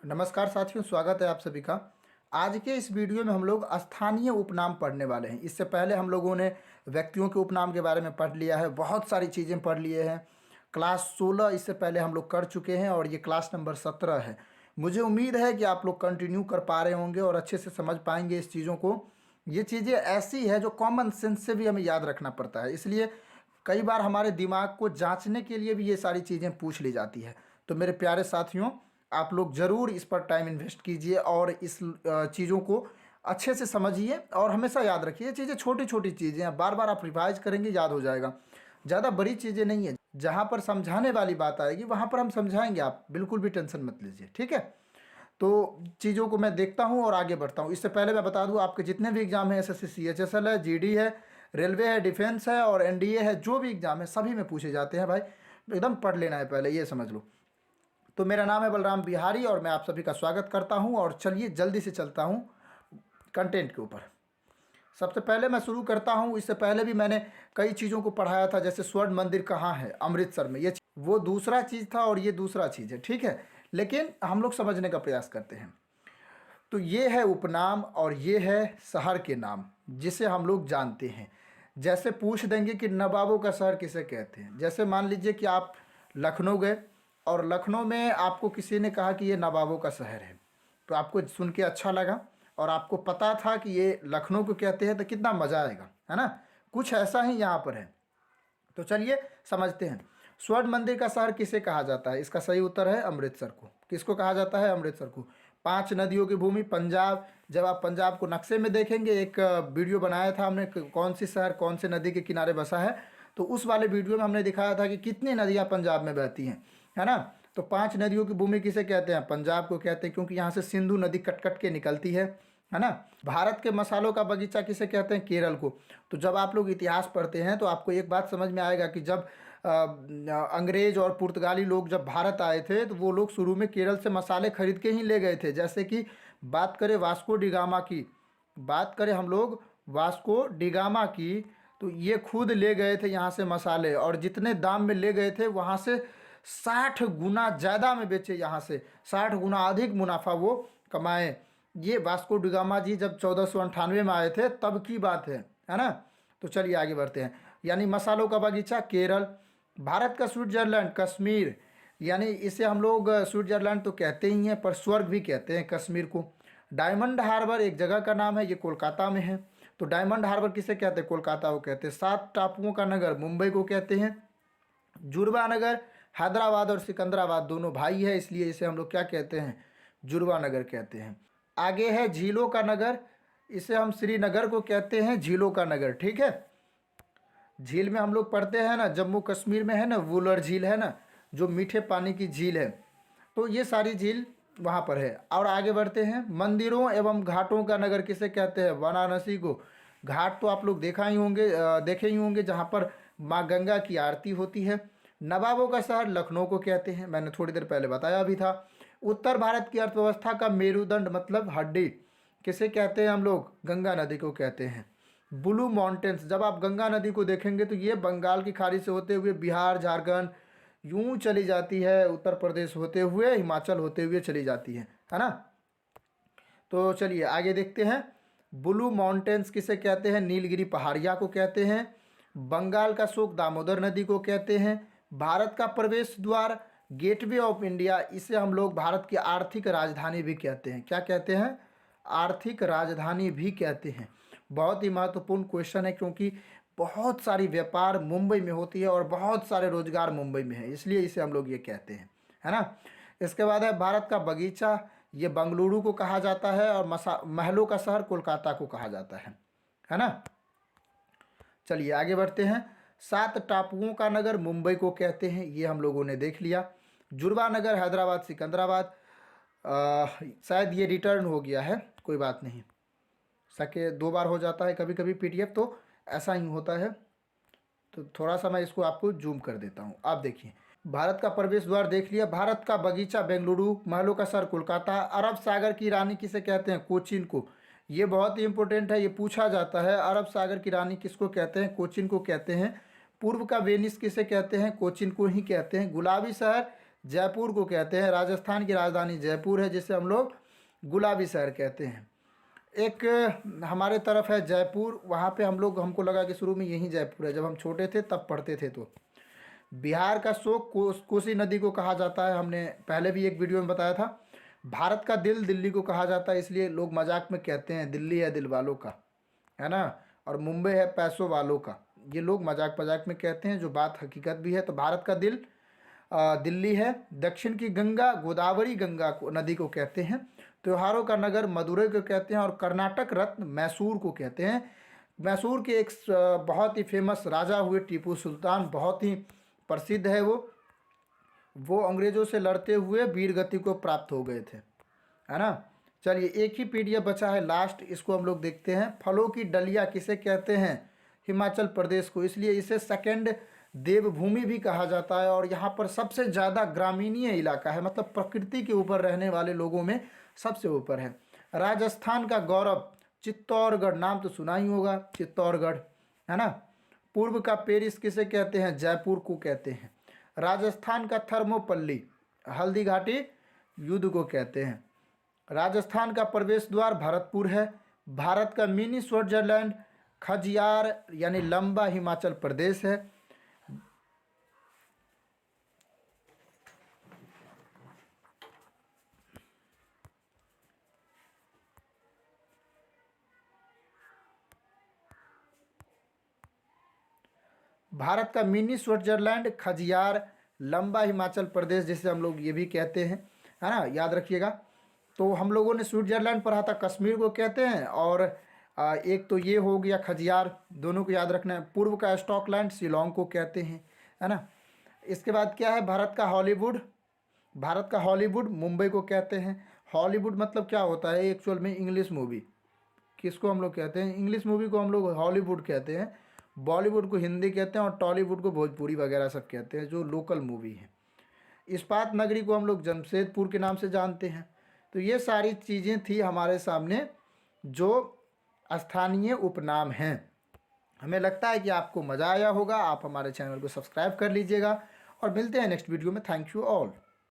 नमस्कार साथियों, स्वागत है आप सभी का। आज के इस वीडियो में हम लोग स्थानीय उपनाम पढ़ने वाले हैं। इससे पहले हम लोगों ने व्यक्तियों के उपनाम के बारे में पढ़ लिया है, बहुत सारी चीज़ें पढ़ लिए हैं। क्लास 16 इससे पहले हम लोग कर चुके हैं और ये क्लास नंबर 17 है। मुझे उम्मीद है कि आप लोग कंटिन्यू कर पा रहे होंगे और अच्छे से समझ पाएंगे इस चीज़ों को। ये चीज़ें ऐसी है जो कॉमन सेंस से भी हमें याद रखना पड़ता है, इसलिए कई बार हमारे दिमाग को जांचने के लिए भी ये सारी चीज़ें पूछ ली जाती है। तो मेरे प्यारे साथियों, आप लोग ज़रूर इस पर टाइम इन्वेस्ट कीजिए और इस चीज़ों को अच्छे से समझिए और हमेशा याद रखिए। ये चीज़ें छोटी छोटी चीज़ें हैं, बार बार आप रिवाइज करेंगे याद हो जाएगा। ज़्यादा बड़ी चीज़ें नहीं है, जहाँ पर समझाने वाली बात आएगी वहाँ पर हम समझाएंगे, आप बिल्कुल भी टेंशन मत लीजिए, ठीक है। तो चीज़ों को मैं देखता हूँ और आगे बढ़ता हूँ। इससे पहले मैं बता दूँ, आपके जितने भी एग्जाम हैं, एसएससी सीएचएसएल है, जीडी है, रेलवे है, डिफेंस है और एनडीए है, जो भी एग्जाम है सभी में पूछे जाते हैं भाई। एकदम पढ़ लेना है पहले, ये समझ लो। तो मेरा नाम है बलराम बिहारी और मैं आप सभी का स्वागत करता हूं और चलिए जल्दी से चलता हूं कंटेंट के ऊपर। सबसे पहले मैं शुरू करता हूं, इससे पहले भी मैंने कई चीज़ों को पढ़ाया था, जैसे स्वर्ण मंदिर कहाँ है, अमृतसर में। ये वो दूसरा चीज़ था और ये दूसरा चीज़ है, ठीक है। लेकिन हम लोग समझने का प्रयास करते हैं। तो ये है उपनाम और ये है शहर के नाम जिसे हम लोग जानते हैं। जैसे पूछ देंगे कि नवाबों का शहर किसे कहते हैं। जैसे मान लीजिए कि आप लखनऊ गए और लखनऊ में आपको किसी ने कहा कि ये नवाबों का शहर है, तो आपको सुन के अच्छा लगा और आपको पता था कि ये लखनऊ को कहते हैं, तो कितना मज़ा आएगा, है ना। कुछ ऐसा ही यहाँ पर है। तो चलिए समझते हैं। स्वर्ण मंदिर का शहर किसे कहा जाता है? इसका सही उत्तर है अमृतसर को। किसको कहा जाता है? अमृतसर को। 5 नदियों की भूमि पंजाब। जब आप पंजाब को नक्शे में देखेंगे, एक वीडियो बनाया था हमने, कौन सी शहर कौन से नदी के किनारे बसा है, तो उस वाले वीडियो में हमने दिखाया था कि कितनी नदियाँ पंजाब में बहती हैं, है ना। तो 5 नदियों की भूमि किसे कहते हैं? पंजाब को कहते हैं, क्योंकि यहाँ से सिंधु नदी कट कट के निकलती है ना। भारत के मसालों का बगीचा किसे कहते हैं? केरल को। तो जब आप लोग इतिहास पढ़ते हैं तो आपको एक बात समझ में आएगा कि जब अंग्रेज और पुर्तगाली लोग जब भारत आए थे तो वो लोग शुरू में केरल से मसाले खरीद के ही ले गए थे। जैसे कि बात करें वास्को डिगामा की, बात करें हम लोग वास्को डिगामा की, तो ये खुद ले गए थे यहाँ से मसाले और जितने दाम में ले गए थे वहाँ से 60 गुना ज़्यादा में बेचे, यहाँ से 60 गुना अधिक मुनाफा वो कमाए। ये वास्को डिगामा जी जब 1498 में आए थे तब की बात है ना। तो चलिए आगे बढ़ते हैं। यानी मसालों का बगीचा केरल। भारत का स्विट्जरलैंड कश्मीर, यानी इसे हम लोग स्विट्जरलैंड तो कहते ही हैं पर स्वर्ग भी कहते हैं कश्मीर को। डायमंड हार्बर एक जगह का नाम है, ये कोलकाता में है। तो डायमंड हार्बर किसे कहते हैं? कोलकाता को कहते हैं। 7 टापुओं का नगर मुंबई को कहते हैं। जुड़वा नगर हैदराबाद और सिकंदराबाद दोनों भाई है, इसलिए इसे हम लोग क्या कहते हैं? जुड़वा नगर कहते हैं। आगे है झीलों का नगर, इसे हम श्रीनगर को कहते हैं, झीलों का नगर, ठीक है। झील में हम लोग पढ़ते हैं ना, जम्मू कश्मीर में है ना वुलर झील, है ना, जो मीठे पानी की झील है। तो ये सारी झील वहाँ पर है। और आगे बढ़ते हैं। मंदिरों एवं घाटों का नगर किसे कहते हैं? वाराणसी को। घाट तो आप लोग देखे ही होंगे जहाँ पर माँ गंगा की आरती होती है। नवाबों का शहर लखनऊ को कहते हैं, मैंने थोड़ी देर पहले बताया भी था। उत्तर भारत की अर्थव्यवस्था का मेरुदंड मतलब हड्डी किसे कहते हैं हम लोग? गंगा नदी को कहते हैं। ब्लू माउंटेन्स, जब आप गंगा नदी को देखेंगे तो ये बंगाल की खाड़ी से होते हुए बिहार, झारखंड यूं चली जाती है, उत्तर प्रदेश होते हुए हिमाचल होते हुए चली जाती है ना। तो चलिए आगे देखते हैं। ब्लू माउंटेन्स किसे कहते हैं? नीलगिरी पहाड़िया को कहते हैं। बंगाल का शोक दामोदर नदी को कहते हैं। भारत का प्रवेश द्वार गेटवे ऑफ इंडिया, इसे हम लोग भारत की आर्थिक राजधानी भी कहते हैं। क्या कहते हैं? आर्थिक राजधानी भी कहते हैं। बहुत ही महत्वपूर्ण क्वेश्चन है, क्योंकि बहुत सारी व्यापार मुंबई में होती है और बहुत सारे रोजगार मुंबई में है, इसलिए इसे हम लोग ये कहते हैं, है ना। इसके बाद है भारत का बगीचा, ये बंगलुरु को कहा जाता है और महलों का शहर कोलकाता को कहा जाता है ना। चलिए आगे बढ़ते हैं। 7 टापुओं का नगर मुंबई को कहते हैं, ये हम लोगों ने देख लिया। जुड़वा नगर हैदराबाद सिकंदराबाद, शायद ये रिटर्न हो गया है, कोई बात नहीं, सके 2 बार हो जाता है कभी कभी पीडीएफ, तो ऐसा ही होता है। तो थोड़ा सा मैं इसको आपको जूम कर देता हूँ। आप देखिए, भारत का प्रवेश द्वार देख लिया। भारत का बगीचा बेंगलुरु, महलों का शहर कोलकाता। अरब सागर की रानी किसे कहते हैं? कोचीन को। ये बहुत ही इंपॉर्टेंट है, ये पूछा जाता है। अरब सागर की रानी किसको कहते हैं? कोचीन को कहते हैं। पूर्व का वेनिस किसे कहते हैं? कोचीन को ही कहते हैं। गुलाबी शहर जयपुर को कहते हैं। राजस्थान की राजधानी जयपुर है, जिसे हम लोग गुलाबी शहर कहते हैं। एक हमारे तरफ है जयपुर, वहाँ पे हमको लगा कि शुरू में यही जयपुर है, जब हम छोटे थे तब पढ़ते थे। तो बिहार का शोक कोसी नदी को कहा जाता है, हमने पहले भी एक वीडियो में बताया था। भारत का दिल दिल्ली को कहा जाता है, इसलिए लोग मजाक में कहते हैं दिल्ली है दिल वालों का, है ना, और मुंबई है पैसों वालों का। ये लोग मजाक मजाक में कहते हैं, जो बात हकीकत भी है। तो भारत का दिल दिल्ली है। दक्षिण की गंगा गोदावरी गंगा को नदी को कहते हैं। त्योहारों का नगर मदुरई को कहते हैं। और कर्नाटक रत्न मैसूर को कहते हैं। मैसूर के एक बहुत ही फेमस राजा हुए टीपू सुल्तान, बहुत ही प्रसिद्ध है वो अंग्रेज़ों से लड़ते हुए वीर गति को प्राप्त हो गए थे, है ना। चलिए एक ही पीडीएफ बचा है लास्ट, इसको हम लोग देखते हैं। फलों की डलिया किसे कहते हैं? हिमाचल प्रदेश को, इसलिए इसे सेकंड देवभूमि भी कहा जाता है। और यहाँ पर सबसे ज़्यादा ग्रामीणीय इलाका है, मतलब प्रकृति के ऊपर रहने वाले लोगों में सबसे ऊपर है। राजस्थान का गौरव चित्तौड़गढ़, नाम तो सुना ही होगा, चित्तौड़गढ़, है ना। पूर्व का पेरिस किसे कहते हैं? जयपुर को कहते हैं। राजस्थान का थर्मोपल्ली हल्दी घाटी युद्ध को कहते हैं। राजस्थान का प्रवेश द्वार भरतपुर है। भारत का मिनी स्विट्जरलैंड खजियार यानी लंबा हिमाचल प्रदेश है। भारत का मिनी स्विट्जरलैंड खजियार लंबा हिमाचल प्रदेश, जिसे हम लोग ये भी कहते हैं, है ना, याद रखिएगा। तो हम लोगों ने स्विट्जरलैंड पढ़ा था, कश्मीर को कहते हैं। और एक तो ये हो गया खजियार, दोनों को याद रखना है। पूर्व का स्टॉकलैंड शिलोंग को कहते हैं, है ना। इसके बाद क्या है? भारत का हॉलीवुड मुंबई को कहते हैं। हॉलीवुड मतलब क्या होता है एक्चुअल में? English movie. किसको हम लोग कहते हैं? इंग्लिश मूवी को हम लोग हॉलीवुड कहते हैं। बॉलीवुड को हिंदी कहते हैं और टॉलीवुड को भोजपुरी वगैरह सब कहते हैं, जो लोकल मूवी है। इस्पात नगरी को हम लोग जमशेदपुर के नाम से जानते हैं। तो ये सारी चीज़ें थी हमारे सामने जो स्थानीय उपनाम हैं। हमें लगता है कि आपको मज़ा आया होगा। आप हमारे चैनल को सब्सक्राइब कर लीजिएगा और मिलते हैं नेक्स्ट वीडियो में। Thank you all.